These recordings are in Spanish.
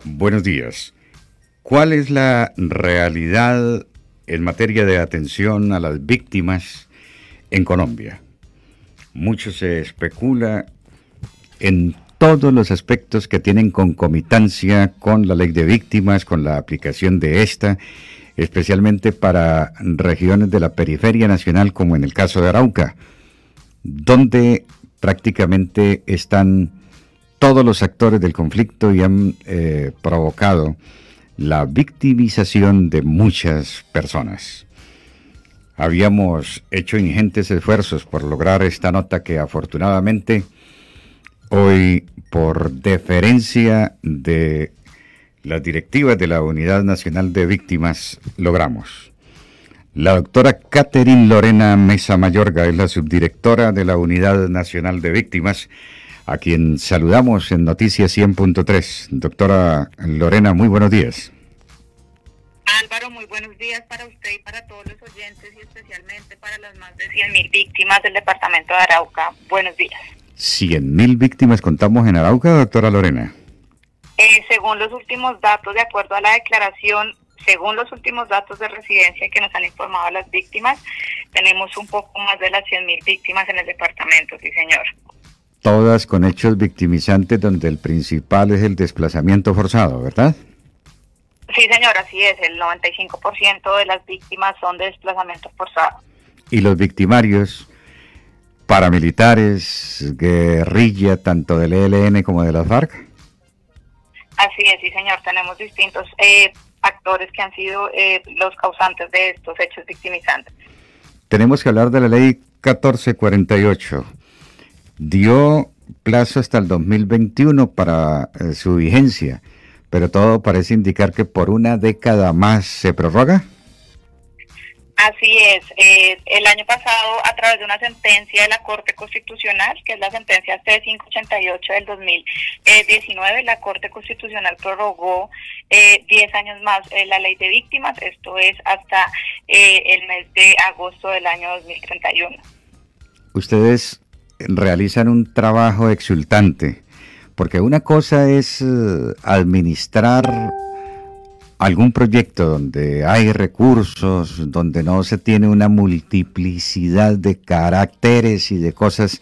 Buenos días. ¿Cuál es la realidad en materia de atención a las víctimas en Colombia? Mucho se especula en todos los aspectos que tienen concomitancia con la ley de víctimas, con la aplicación de esta, especialmente para regiones de la periferia nacional, como en el caso de Arauca, donde prácticamente están todos los actores del conflicto y han provocado la victimización de muchas personas. Habíamos hecho ingentes esfuerzos por lograr esta nota que afortunadamente hoy, por deferencia de las directivas de la Unidad Nacional de Víctimas, logramos. La doctora Catherine Lorena Mesa Mayorga es la subdirectora de la Unidad Nacional de Víctimas, a quien saludamos en Noticias 100.3. Doctora Lorena, muy buenos días. Álvaro, muy buenos días para usted y para todos los oyentes y especialmente para las más de 100.000 víctimas del departamento de Arauca. Buenos días. 100.000 víctimas contamos en Arauca, doctora Lorena. Según los últimos datos, de acuerdo a la declaración, según los últimos datos de residencia que nos han informado las víctimas, tenemos un poco más de las 100.000 víctimas en el departamento, sí señor. Todas con hechos victimizantes donde el principal es el desplazamiento forzado, ¿verdad? Sí señor, así es, el 95% de las víctimas son de desplazamiento forzado. ¿Y los victimarios, paramilitares, guerrilla, tanto del ELN como de las FARC? Así es, sí señor, tenemos distintos actores que han sido los causantes de estos hechos victimizantes. Tenemos que hablar de la ley 1448. Dio plazo hasta el 2021 para su vigencia, pero todo parece indicar que por una década más se prorroga. Así es, el año pasado, a través de una sentencia de la Corte Constitucional, que es la sentencia C588 del 2019, la Corte Constitucional prorrogó 10 años más la ley de víctimas, esto es hasta el mes de agosto del año 2031. Ustedes realizan un trabajo exultante, porque una cosa es administrar algún proyecto donde hay recursos, donde no se tiene una multiplicidad de caracteres y de cosas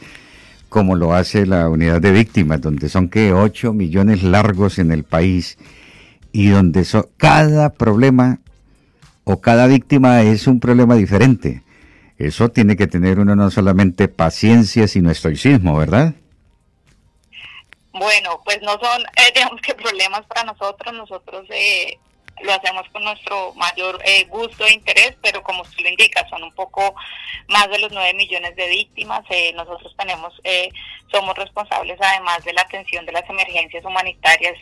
como lo hace la unidad de víctimas, donde son 8 millones largos en el país y donde cada problema o cada víctima es un problema diferente. Eso tiene que tener uno no solamente paciencia, sino estoicismo, ¿verdad? Bueno, pues no son, digamos que problemas para nosotros lo hacemos con nuestro mayor gusto e interés, pero como usted lo indica, son un poco más de los 9 millones de víctimas. Nosotros somos responsables además de la atención de las emergencias humanitarias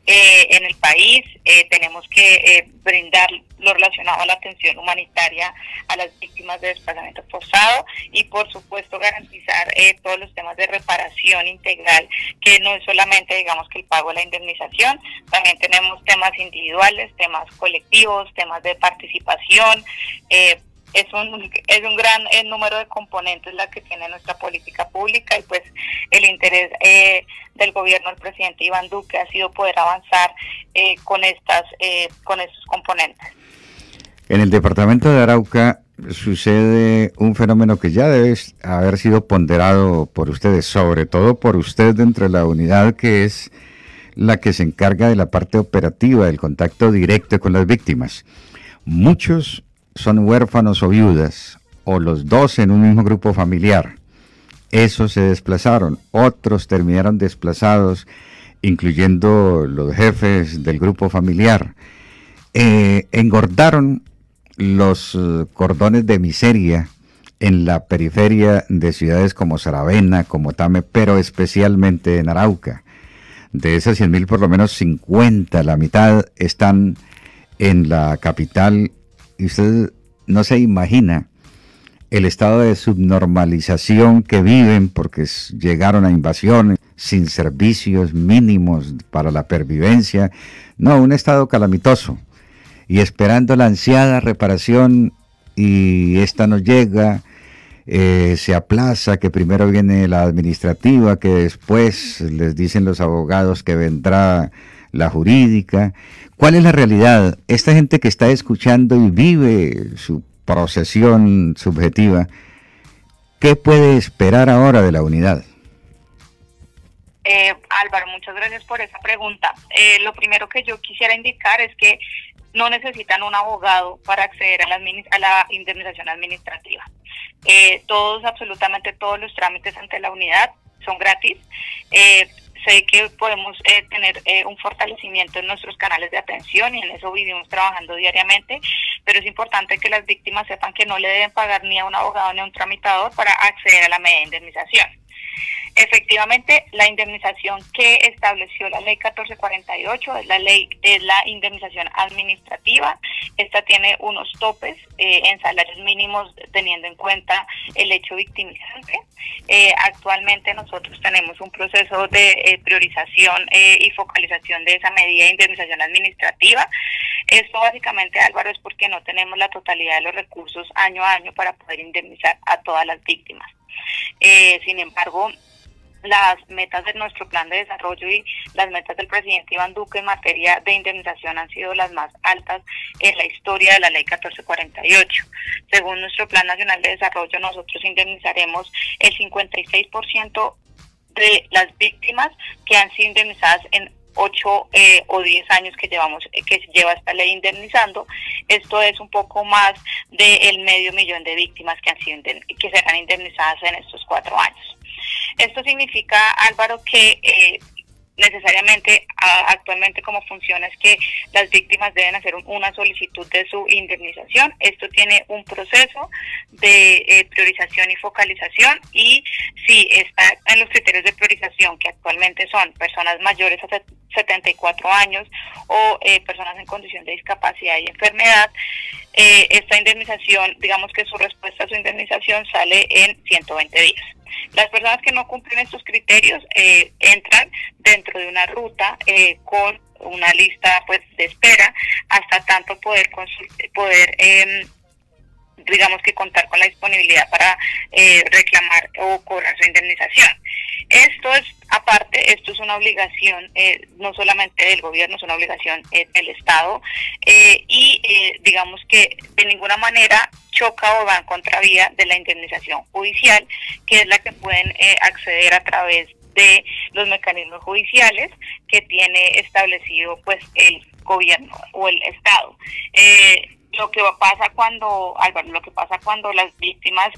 en el país. Tenemos que brindar lo relacionado a la atención humanitaria a las víctimas de desplazamiento forzado y por supuesto garantizar todos los temas de reparación integral, que no es solamente digamos que el pago de la indemnización, también tenemos temas individuales, temas colectivos, temas de participación. Es un gran número de componentes la que tiene nuestra política pública y pues el interés del gobierno del presidente Iván Duque ha sido poder avanzar con estos componentes. En el departamento de Arauca sucede un fenómeno que ya debe haber sido ponderado por ustedes, sobre todo por usted dentro de la unidad que es la que se encarga de la parte operativa, del contacto directo con las víctimas. Muchos son huérfanos o viudas, o los dos en un mismo grupo familiar. Esos se desplazaron, otros terminaron desplazados, incluyendo los jefes del grupo familiar. Engordaron los cordones de miseria en la periferia de ciudades como Saravena, como Tame, pero especialmente en Arauca. De esas 100.000, por lo menos 50, la mitad están en la capital, y usted no se imagina el estado de subnormalización que viven porque llegaron a invasiones sin servicios mínimos para la pervivencia. No, un estado calamitoso. Y esperando la ansiada reparación, y esta no llega, se aplaza, que primero viene la administrativa, que después les dicen los abogados que vendrá la jurídica? ¿Cuál es la realidad? Esta gente que está escuchando y vive su procesión subjetiva, ¿qué puede esperar ahora de la unidad? Álvaro, muchas gracias por esa pregunta. Lo primero que yo quisiera indicar es que no necesitan un abogado para acceder a la indemnización administrativa. Absolutamente todos los trámites ante la unidad son gratis. Sé que podemos tener un fortalecimiento en nuestros canales de atención y en eso vivimos trabajando diariamente, pero es importante que las víctimas sepan que no le deben pagar ni a un abogado ni a un tramitador para acceder a la medida de indemnización. Efectivamente, la indemnización que estableció la ley 1448 es la indemnización administrativa. Esta tiene unos topes en salarios mínimos teniendo en cuenta el hecho victimizante. Actualmente nosotros tenemos un proceso de priorización y focalización de esa medida de indemnización administrativa. Esto básicamente, Álvaro, es porque no tenemos la totalidad de los recursos año a año para poder indemnizar a todas las víctimas. Sin embargo, las metas de nuestro plan de desarrollo y las metas del presidente Iván Duque en materia de indemnización han sido las más altas en la historia de la ley 1448. Según nuestro plan nacional de desarrollo, nosotros indemnizaremos el 56% de las víctimas que han sido indemnizadas en 8 o 10 años que lleva esta ley indemnizando. Esto es un poco más del 500.000 de víctimas que serán indemnizadas en estos 4 años. Esto significa, Álvaro, que necesariamente actualmente como funciona es que las víctimas deben hacer una solicitud de su indemnización. Esto tiene un proceso de priorización y focalización, y si está en los criterios de priorización, que actualmente son personas mayores a 74 años o personas en condición de discapacidad y enfermedad, esta indemnización, digamos que su respuesta a su indemnización sale en 120 días. Las personas que no cumplen estos criterios entran dentro de una ruta con una lista pues de espera hasta tanto poder digamos que contar con la disponibilidad para reclamar o cobrar su indemnización. Esto es una obligación no solamente del gobierno, es una obligación del Estado, digamos que de ninguna manera choca o va en contravía de la indemnización judicial, que es la que pueden acceder a través de los mecanismos judiciales que tiene establecido pues el gobierno o el Estado. Lo que pasa cuando las víctimas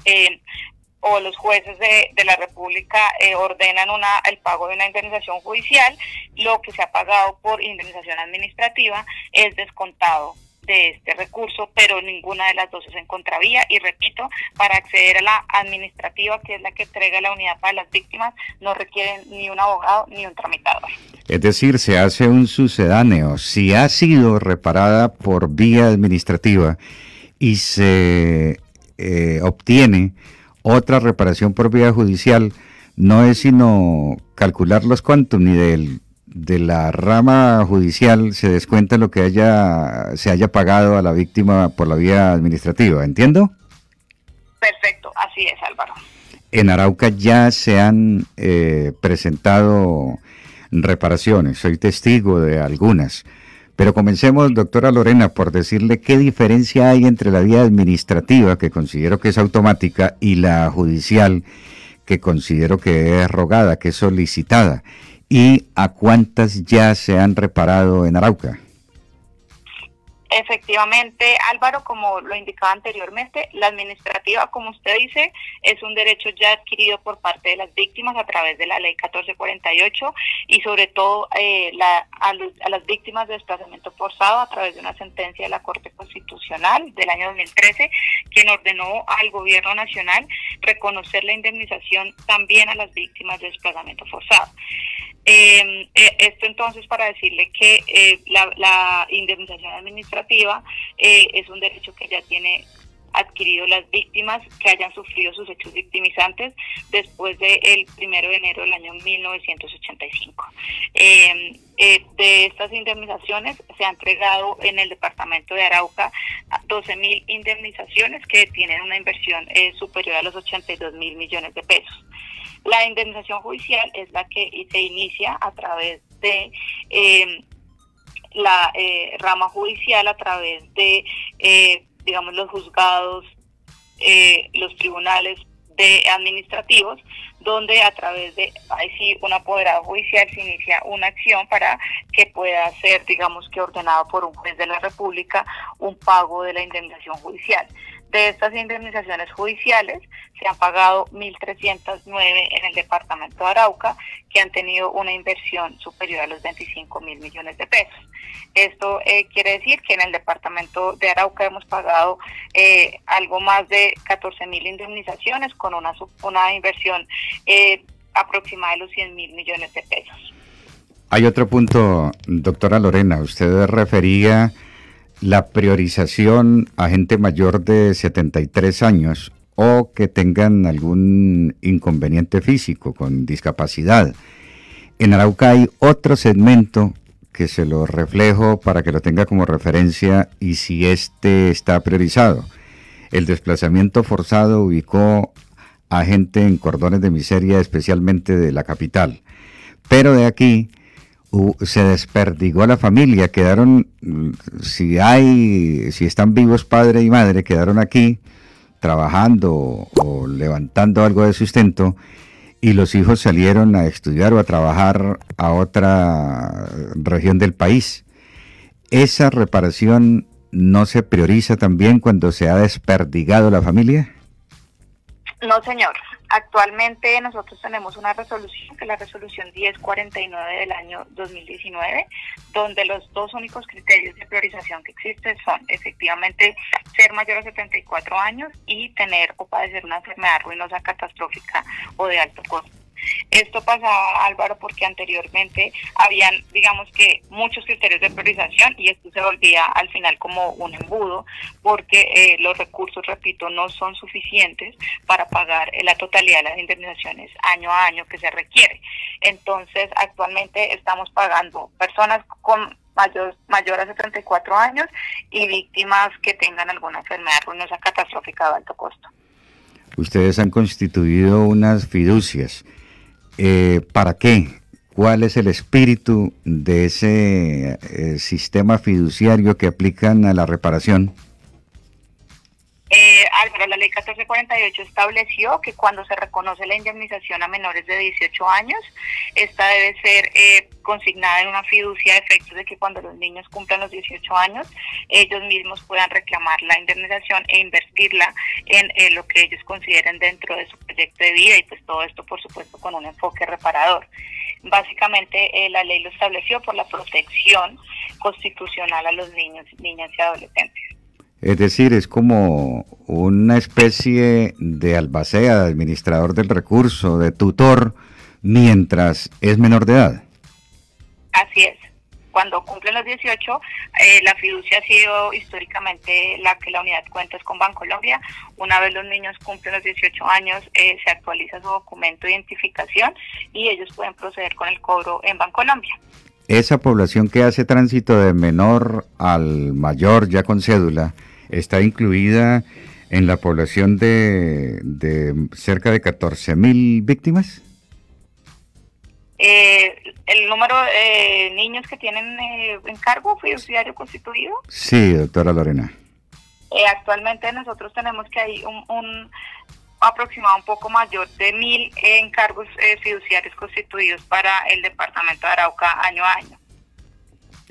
o los jueces de la República ordenan el pago de una indemnización judicial, lo que se ha pagado por indemnización administrativa es descontado de este recurso, pero ninguna de las dos es en contravía. Y repito, para acceder a la administrativa, que es la que entrega la unidad para las víctimas, no requieren ni un abogado ni un tramitador. Es decir, se hace un sucedáneo. Si ha sido reparada por vía administrativa y se obtiene otra reparación por vía judicial, no es sino calcular los quantum, y de la rama judicial se descuenta lo que se haya pagado a la víctima por la vía administrativa, ¿entiendo? Perfecto, así es, Álvaro. En Arauca ya se han presentado reparaciones, soy testigo de algunas, pero comencemos, doctora Lorena, por decirle qué diferencia hay entre la vía administrativa, que considero que es automática, y la judicial, que considero que es rogada, que es solicitada, y a cuántas ya se han reparado en Arauca. Efectivamente, Álvaro, como lo indicaba anteriormente, la administrativa, como usted dice, es un derecho ya adquirido por parte de las víctimas a través de la ley 1448 y sobre todo a las víctimas de desplazamiento forzado a través de una sentencia de la Corte Constitucional del año 2013, quien ordenó al gobierno nacional reconocer la indemnización también a las víctimas de desplazamiento forzado. Esto entonces para decirle que la indemnización administrativa es un derecho que ya tiene adquirido las víctimas que hayan sufrido sus hechos victimizantes después del 1 de enero del año 1985. De estas indemnizaciones se ha entregado en el departamento de Arauca 12.000 indemnizaciones que tienen una inversión superior a los 82.000 millones de pesos. La indemnización judicial es la que se inicia a través de la rama judicial a través de, digamos, los juzgados, los tribunales administrativos, donde a través de, ahí sí, un apoderado judicial se inicia una acción para que pueda ser, digamos que ordenado por un juez de la República, un pago de la indemnización judicial. De estas indemnizaciones judiciales se han pagado 1.309 en el departamento de Arauca, que han tenido una inversión superior a los 25.000 millones de pesos. Esto quiere decir que en el departamento de Arauca hemos pagado algo más de 14.000 indemnizaciones con una inversión aproximada de los 100.000 millones de pesos. Hay otro punto, doctora Lorena, usted refería la priorización a gente mayor de 73 años o que tengan algún inconveniente físico, con discapacidad. En Arauca hay otro segmento que se lo reflejo para que lo tenga como referencia y si este está priorizado. El desplazamiento forzado ubicó a gente en cordones de miseria, especialmente de la capital. Pero de aquí se desperdigó a la familia, quedaron, si están vivos padre y madre, quedaron aquí trabajando o levantando algo de sustento, y los hijos salieron a estudiar o a trabajar a otra región del país. ¿Esa reparación no se prioriza también cuando se ha desperdigado la familia? No, señor. Actualmente nosotros tenemos una resolución, que es la resolución 1049 del año 2019, donde los dos únicos criterios de priorización que existen son efectivamente ser mayor a 74 años y tener o padecer una enfermedad ruinosa, catastrófica o de alto costo. Esto pasaba, Álvaro, porque anteriormente habían, digamos que, muchos criterios de priorización y esto se volvía al final como un embudo, porque los recursos, repito, no son suficientes para pagar la totalidad de las indemnizaciones año a año que se requiere. Entonces, actualmente estamos pagando personas con mayor a 74 años y víctimas que tengan alguna enfermedad ruinosa, catastrófica de alto costo. Ustedes han constituido unas fiducias. ¿Para qué? ¿Cuál es el espíritu de ese sistema fiduciario que aplican a la reparación? Álvaro, la ley 1448 estableció que cuando se reconoce la indemnización a menores de 18 años, esta debe ser consignada en una fiducia a efectos de que cuando los niños cumplan los 18 años, ellos mismos puedan reclamar la indemnización e invertirla en lo que ellos consideren dentro de su proyecto de vida y pues todo esto, por supuesto, con un enfoque reparador. Básicamente la ley lo estableció por la protección constitucional a los niños, niñas y adolescentes. Es decir, es como una especie de albacea, de administrador del recurso, de tutor, mientras es menor de edad. Así es. Cuando cumplen los 18, la fiducia ha sido históricamente la que la unidad cuenta es con Bancolombia. Una vez los niños cumplen los 18 años, se actualiza su documento de identificación y ellos pueden proceder con el cobro en Bancolombia. Esa población que hace tránsito de menor al mayor ya con cédula, ¿está incluida en la población de cerca de 14.000 víctimas? ¿El número de niños que tienen encargo fiduciario constituido? Sí, doctora Lorena. Actualmente nosotros tenemos que hay un aproximado un poco mayor de 1.000 encargos fiduciarios constituidos para el departamento de Arauca año a año.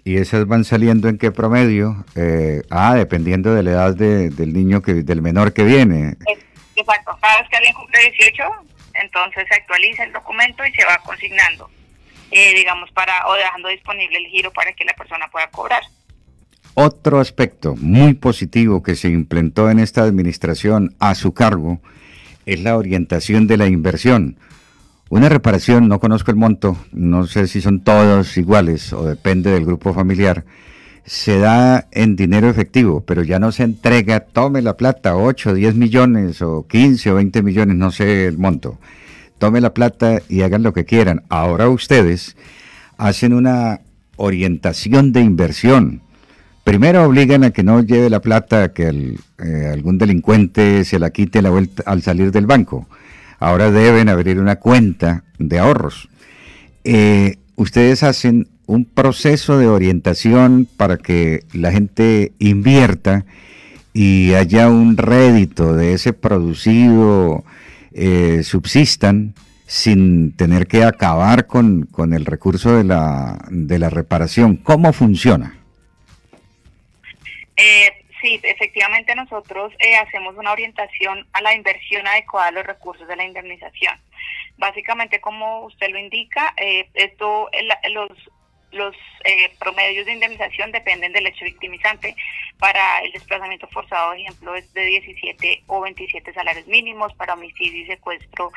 ¿Y esas van saliendo en qué promedio? Dependiendo de la edad del niño, del menor que viene. Exacto, cada vez que alguien cumple 18, entonces se actualiza el documento y se va consignando, digamos, o dejando disponible el giro para que la persona pueda cobrar. Otro aspecto muy positivo que se implementó en esta administración a su cargo es la orientación de la inversión. Una reparación, no conozco el monto, no sé si son todos iguales o depende del grupo familiar, se da en dinero efectivo, pero ya no se entrega, tome la plata, 8, 10 millones o 15 o 20 millones, no sé el monto. Tome la plata y hagan lo que quieran. Ahora ustedes hacen una orientación de inversión. Primero obligan a que no lleve la plata, que algún delincuente se la quite la vuelta al salir del banco. Ahora deben abrir una cuenta de ahorros. Ustedes hacen un proceso de orientación para que la gente invierta y haya un rédito de ese producido, subsistan sin tener que acabar con el recurso de la reparación. ¿Cómo funciona? Sí, efectivamente nosotros hacemos una orientación a la inversión adecuada de los recursos de la indemnización. Básicamente, como usted lo indica, los promedios de indemnización dependen del hecho victimizante. Para el desplazamiento forzado, por ejemplo, es de 17 o 27 salarios mínimos. Para homicidio y secuestro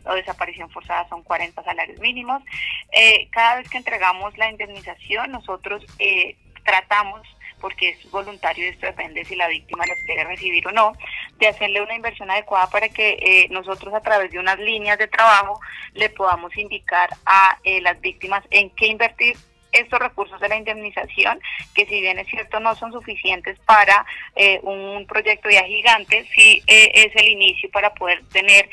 o desaparición forzada son 40 salarios mínimos. Cada vez que entregamos la indemnización, nosotros tratamos, porque es voluntario y esto depende si la víctima lo quiere recibir o no, de hacerle una inversión adecuada para que nosotros a través de unas líneas de trabajo le podamos indicar a las víctimas en qué invertir estos recursos de la indemnización, que si bien es cierto no son suficientes para un proyecto ya gigante, sí es el inicio para poder tener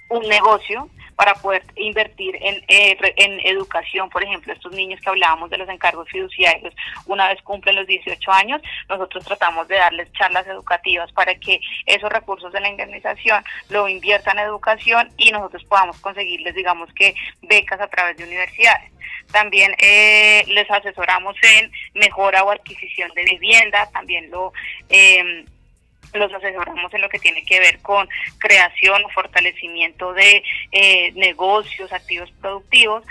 un negocio, para poder invertir en educación. Por ejemplo, estos niños que hablábamos de los encargos fiduciarios, una vez cumplen los 18 años, nosotros tratamos de darles charlas educativas para que esos recursos de la indemnización lo inviertan en educación y nosotros podamos conseguirles, digamos que, becas a través de universidades. También les asesoramos en mejora o adquisición de vivienda, también los asesoramos en lo que tiene que ver con creación o fortalecimiento de negocios, activos productivos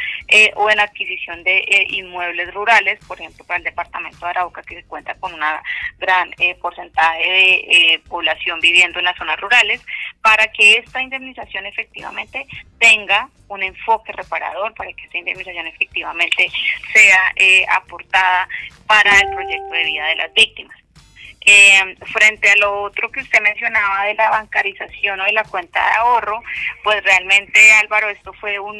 o en adquisición de inmuebles rurales, por ejemplo, para el departamento de Arauca, que se cuenta con una gran porcentaje de población viviendo en las zonas rurales, para que esta indemnización efectivamente tenga un enfoque reparador, para que esta indemnización efectivamente sea aportada para el proyecto de vida de las víctimas. Frente a lo otro que usted mencionaba de la bancarización o de la cuenta de ahorro, pues realmente, Álvaro, esto fue un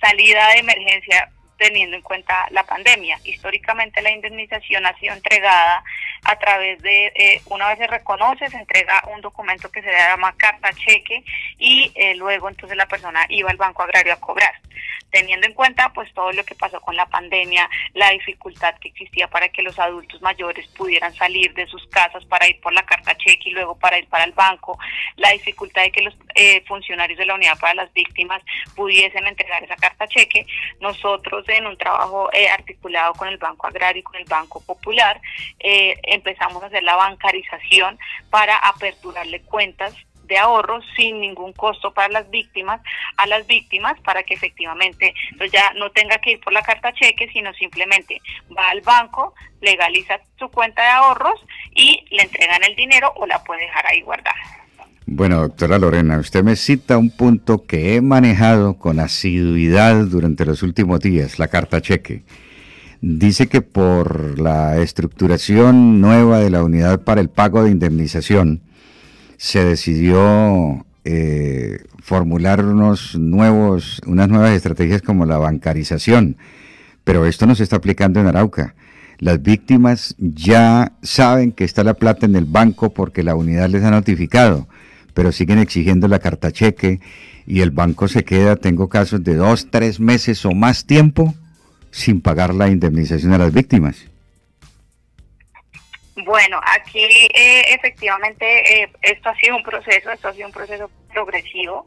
salida de emergencia teniendo en cuenta la pandemia. Históricamente la indemnización ha sido entregada a través de, una vez se reconoce, se entrega un documento que se llama carta cheque y luego entonces la persona iba al Banco Agrario a cobrar. Teniendo en cuenta pues todo lo que pasó con la pandemia, la dificultad que existía para que los adultos mayores pudieran salir de sus casas para ir por la carta cheque y luego para ir para el banco, la dificultad de que los funcionarios de la unidad para las víctimas pudiesen entregar esa carta cheque, nosotros en un trabajo articulado con el Banco Agrario y con el Banco Popular empezamos a hacer la bancarización para aperturarle cuentas de ahorro sin ningún costo para las víctimas, para que efectivamente pues ya no tenga que ir por la carta cheque, sino simplemente va al banco, legaliza su cuenta de ahorros y le entregan el dinero o la puede dejar ahí guardada. Bueno, doctora Lorena, usted me cita un punto que he manejado con asiduidad durante los últimos días, la carta cheque. Dice que por la estructuración nueva de la unidad para el pago de indemnización, se decidió formular unas nuevas estrategias como la bancarización, pero esto no se está aplicando en Arauca. Las víctimas ya saben que está la plata en el banco porque la unidad les ha notificado, pero siguen exigiendo la carta cheque y el banco se queda, tengo casos de 2, 3 meses o más tiempo sin pagar la indemnización a las víctimas. Bueno, aquí efectivamente esto ha sido un proceso progresivo.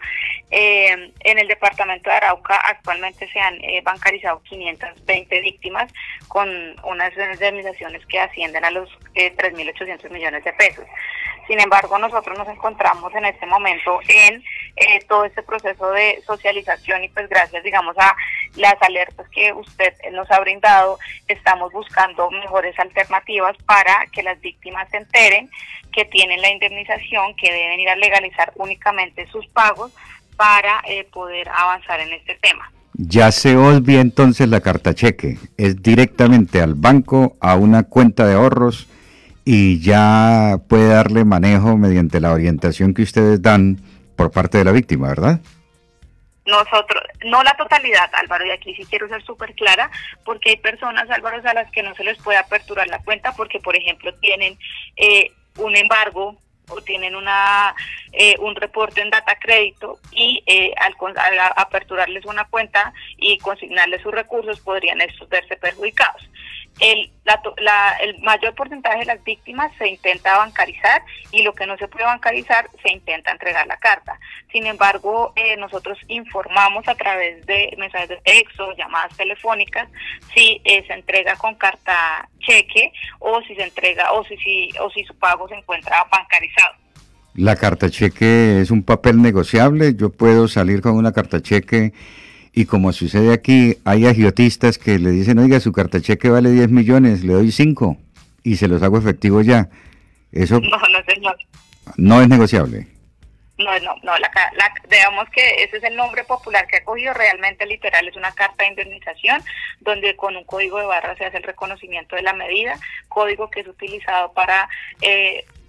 En el departamento de Arauca actualmente se han bancarizado 520 víctimas con unas indemnizaciones que ascienden a los 3.800 millones de pesos. Sin embargo, nosotros nos encontramos en este momento en todo este proceso de socialización y pues gracias, digamos, a las alertas que usted nos ha brindado, estamos buscando mejores alternativas para que las víctimas se enteren que tienen la indemnización, que deben ir a legalizar únicamente sus pagos para poder avanzar en este tema. Ya se obvia entonces la carta cheque, es directamente al banco, a una cuenta de ahorros y ya puede darle manejo mediante la orientación que ustedes dan por parte de la víctima, ¿verdad? Nosotros, no la totalidad, Álvaro, y aquí sí quiero ser súper clara, porque hay personas, Álvaro, a las que no se les puede aperturar la cuenta porque, por ejemplo, tienen un embargo o tienen un reporte en Data Crédito y al aperturarles una cuenta y consignarles sus recursos podrían estos verse perjudicados. El mayor porcentaje de las víctimas se intenta bancarizar y lo que no se puede bancarizar se intenta entregar la carta. Sin embargo, nosotros informamos a través de mensajes de texto, llamadas telefónicas, si se entrega con carta cheque o si se entrega o si su pago se encuentra bancarizado. ¿La carta cheque es un papel negociable? ¿Yo puedo salir con una carta cheque? Y como sucede aquí, hay agiotistas que le dicen, oiga, su carta cheque vale 10 millones, le doy 5 y se los hago efectivo ya. Eso no, señor. No es negociable. No, digamos que ese es el nombre popular que ha cogido, realmente literal es una carta de indemnización, donde con un código de barra se hace el reconocimiento de la medida, código que es utilizado para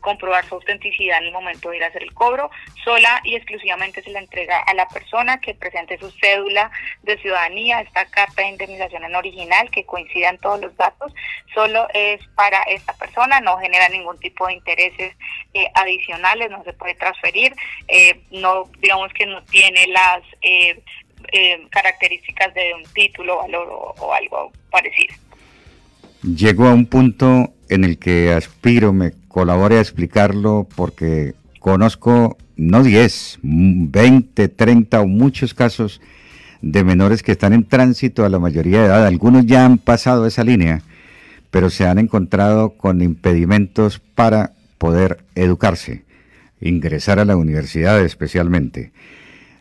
comprobar su autenticidad en el momento de ir a hacer el cobro. Sola y exclusivamente se le entrega a la persona que presente su cédula de ciudadanía, esta carta de indemnización en original, que coincida en todos los datos, solo es para esta persona, no genera ningún tipo de intereses adicionales, no se puede transferir, no, digamos que no tiene las características de un título, valor o algo parecido. Llego a un punto en el que aspiro me colabore a explicarlo porque conozco no 10, 20, 30 o muchos casos de menores que están en tránsito a la mayoría de edad. Algunos ya han pasado esa línea, pero se han encontrado con impedimentos para poder educarse, ingresar a la universidad especialmente.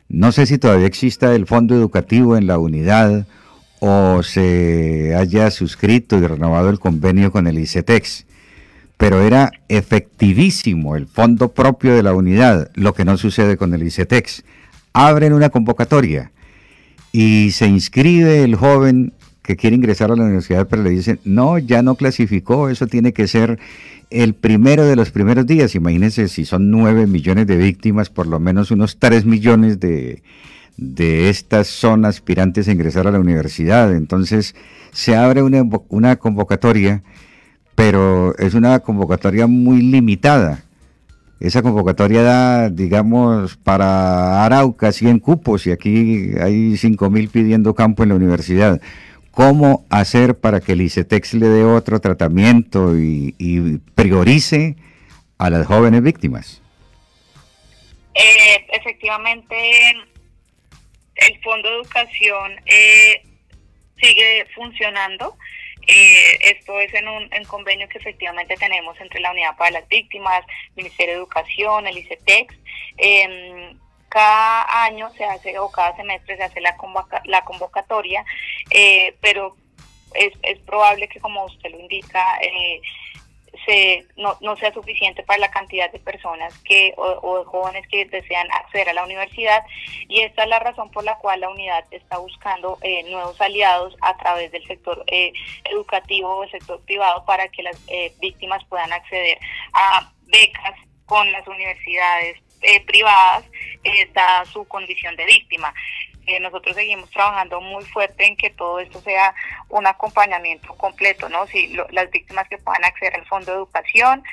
No sé si todavía exista el fondo educativo en la unidad o se haya suscrito y renovado el convenio con el ICETEX, pero era efectivísimo el fondo propio de la unidad, lo que no sucede con el ICETEX. Abren una convocatoria y se inscribe el joven que quiere ingresar a la universidad, pero le dicen, no, ya no clasificó, eso tiene que ser el primero de los primeros días. Imagínense, si son 9 millones de víctimas, por lo menos unos 3 millones de estas son aspirantes a ingresar a la universidad. Entonces se abre una convocatoria, pero es una convocatoria muy limitada. Esa convocatoria da, digamos, para Arauca 100 cupos y aquí hay 5.000 pidiendo campo en la universidad. ¿Cómo hacer para que el ICETEX le dé otro tratamiento y priorice a las jóvenes víctimas? Efectivamente, el Fondo de Educación sigue funcionando. Esto es en convenio que efectivamente tenemos entre la Unidad para las Víctimas, Ministerio de Educación, el ICETEX. Cada año se hace, o cada semestre se hace la convocatoria, pero es probable que, como usted lo indica, no sea suficiente para la cantidad de personas o de jóvenes que desean acceder a la universidad, y esta es la razón por la cual la unidad está buscando nuevos aliados a través del sector educativo o el sector privado para que las víctimas puedan acceder a becas con las universidades privadas, dada su condición de víctima. Nosotros seguimos trabajando muy fuerte en que todo esto sea un acompañamiento completo, ¿no? Si las víctimas que puedan acceder al Fondo de Educación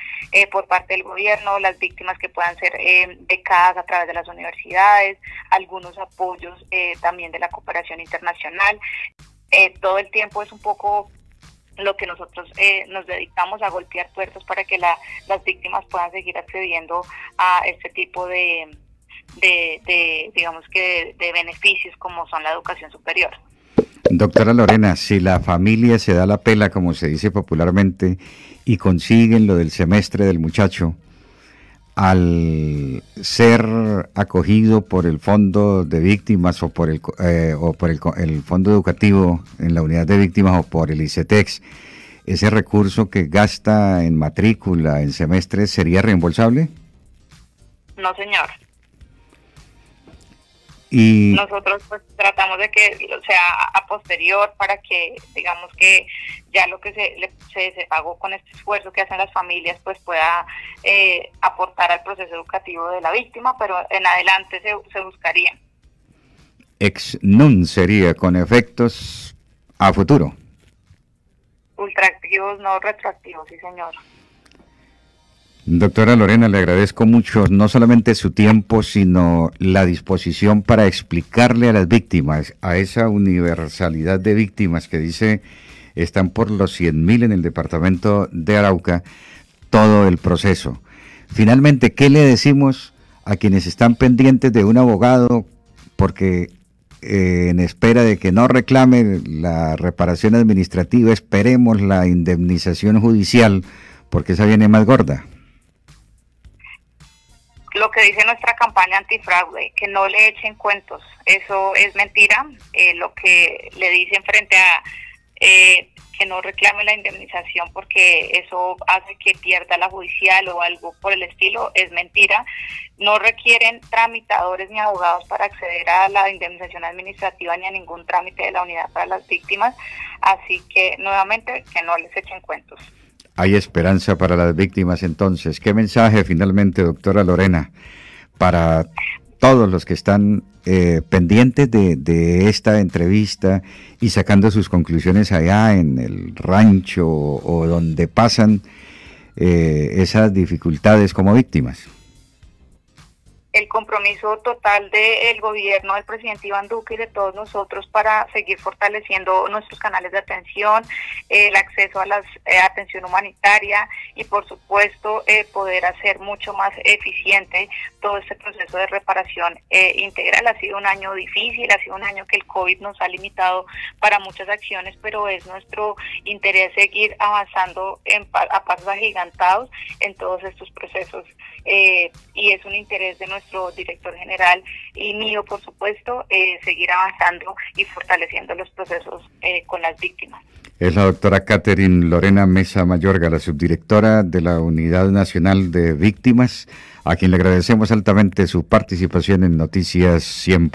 por parte del gobierno, las víctimas que puedan ser becadas a través de las universidades, algunos apoyos también de la cooperación internacional. Todo el tiempo es un poco lo que nosotros nos dedicamos a golpear puertas para que las víctimas puedan seguir accediendo a este tipo de digamos que de beneficios como son la educación superior. Doctora Lorena, si la familia se da la pela, como se dice popularmente, y consiguen lo del semestre del muchacho, al ser acogido por el fondo de víctimas o por el fondo educativo en la unidad de víctimas o por el ICETEX, ¿ese recurso que gasta en matrícula, en semestre, sería reembolsable? No, señor. Y nosotros pues tratamos de que sea a posterior para que, digamos que ya lo que se pagó con este esfuerzo que hacen las familias pues pueda aportar al proceso educativo de la víctima, pero en adelante se buscaría. Ex nun sería con efectos a futuro. Ultraactivos, no retroactivos, sí, señor. Doctora Lorena, le agradezco mucho no solamente su tiempo, sino la disposición para explicarle a las víctimas, a esa universalidad de víctimas que dice están por los 100.000 en el departamento de Arauca, todo el proceso. Finalmente, ¿qué le decimos a quienes están pendientes de un abogado porque en espera de que no reclame la reparación administrativa, esperemos la indemnización judicial porque esa viene más gorda? Lo que dice nuestra campaña antifraude, que no le echen cuentos, eso es mentira. Lo que le dicen frente a que no reclame la indemnización porque eso hace que pierda la judicial o algo por el estilo, es mentira. No requieren tramitadores ni abogados para acceder a la indemnización administrativa ni a ningún trámite de la unidad para las víctimas, así que nuevamente que no les echen cuentos. Hay esperanza para las víctimas entonces. ¿Qué mensaje finalmente, doctora Lorena, para todos los que están pendientes de esta entrevista y sacando sus conclusiones allá en el rancho o donde pasan esas dificultades como víctimas? El compromiso total del gobierno del presidente Iván Duque y de todos nosotros para seguir fortaleciendo nuestros canales de atención, el acceso a la atención humanitaria y por supuesto poder hacer mucho más eficiente todo este proceso de reparación integral. Ha sido un año difícil, ha sido un año que el COVID nos ha limitado para muchas acciones, pero es nuestro interés seguir avanzando a pasos agigantados en todos estos procesos y es un interés de nuestro director general y mío, por supuesto, seguir avanzando y fortaleciendo los procesos con las víctimas. Es la doctora Catherine Lorena Mesa Mayorga, la subdirectora de la Unidad Nacional de Víctimas, a quien le agradecemos altamente su participación en Noticias 100.